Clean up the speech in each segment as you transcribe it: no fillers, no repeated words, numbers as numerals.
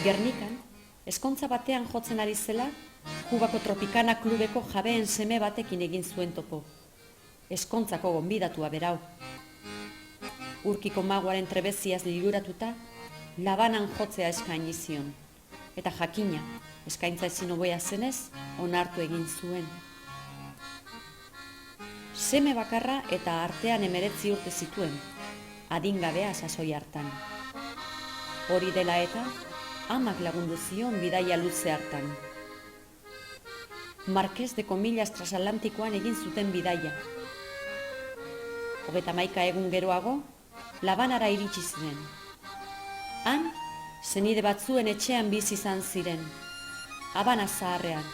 Gernikan, ezkontza batean jotzen ari zela, Kubako Tropikana klubeko jabeen seme batekin egin zuen topo. Ezkontzako gonbidatua berau. Urkiko magoaren trebeziaz liluratuta, labanan jotzea eskaini zion. Eta jakina, eskaintza ezin hobea zenez, onartu egin zuen. Seme bakarra eta artean 19 urte zituen, adingabea sasoi hartan. Hori dela eta, amak lagundu zion bidaia luze hartan. Marqués de Comillas transatlantikoan egin zuten bidaia. 31 egun geroago, Labanara iritsi ziren. Han, senide batzuen etxean bizi izan ziren. Habana zaharrean,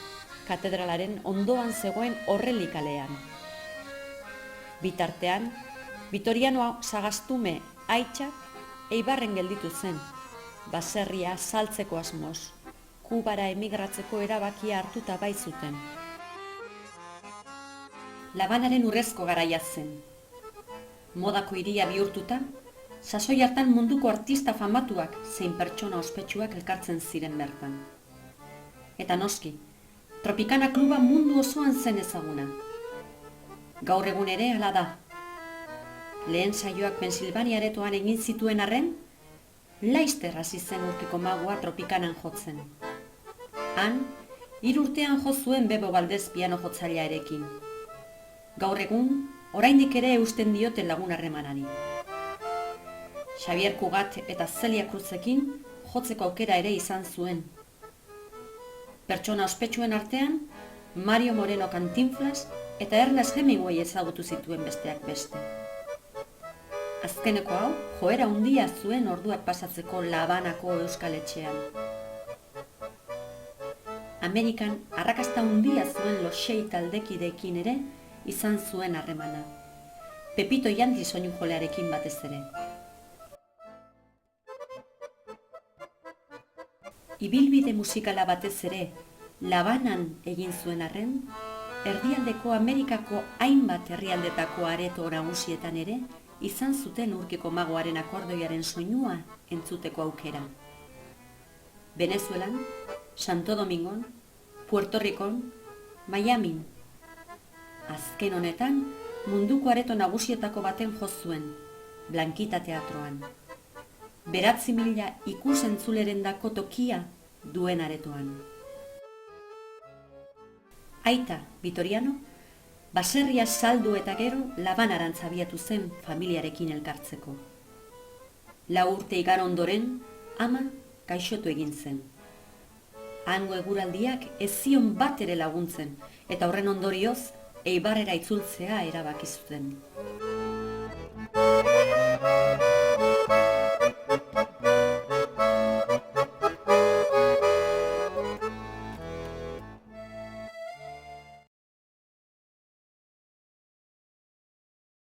katedralaren ondoan zegoen horrelikalean. Bitartean, Vitoriano Sagastume aitzak Eibarren gelditu zen, baserria saltzeko asmoz, Kubara emigratzeko erabakia hartuta bai zuten. Labanaren urrezko garaia zen. Modako hiria bihurtuta, sasoi hartan munduko artista famatuak zein pertsona ospetsuak elkartzen ziren bertan. Eta noski, Tropikana kluba mundu osoan zen ezaguna. Gaur egun ere hala da. Lehen saioak Pensilvania aretoan egin zituen arren, laizter hasi zen Urkiko magoa Tropikanan jotzen. Han, 3 urtean jo zuen Bebo Valdez piano jotzailearekin. Gaur egun, oraindik ere eusten dioten lagun harremanari. Xavier Cugat eta Celia Cruzekin jotzeko aukera ere izan zuen. Pertsona ospetsuen artean, Mario Moreno Cantinflas eta Ernest Hemingway ezagutu zituen besteak beste. Azkeneko hau, joera handia zuen orduak pasatzeko Labanako euskal etxean. Amerikan arrakasta handia zuen Loxei taldekideekin ere izan zuen harremana. Pepito Ianti soinujolearekin batez ere. Ibilbide musikala batez ere Labanan egin zuen arren, erdialdeko Amerikako hainbat herrialdetako areto nagusietan ere izan zuten Urkiko magoaren akordeoiaren soinua entzuteko aukera. Venezuelan, Santo Domingon, Puerto Ricon, Miamin. Azken honetan, munduko areto nagusietako baten jo zuen, Blankita teatroan. 9.000 ikus-entzulerendako tokia duen aretoan. Aita, Vitoriano, baserria saldu eta gero Labanarantz abiatu zen familiarekin elkartzeko. 4 urte igaro ondoren, ama gaixotu egin zen. Hango eguraldiak ez zion bat ere laguntzen, eta horren ondorioz, Eibarrera itzultzea erabaki zuten.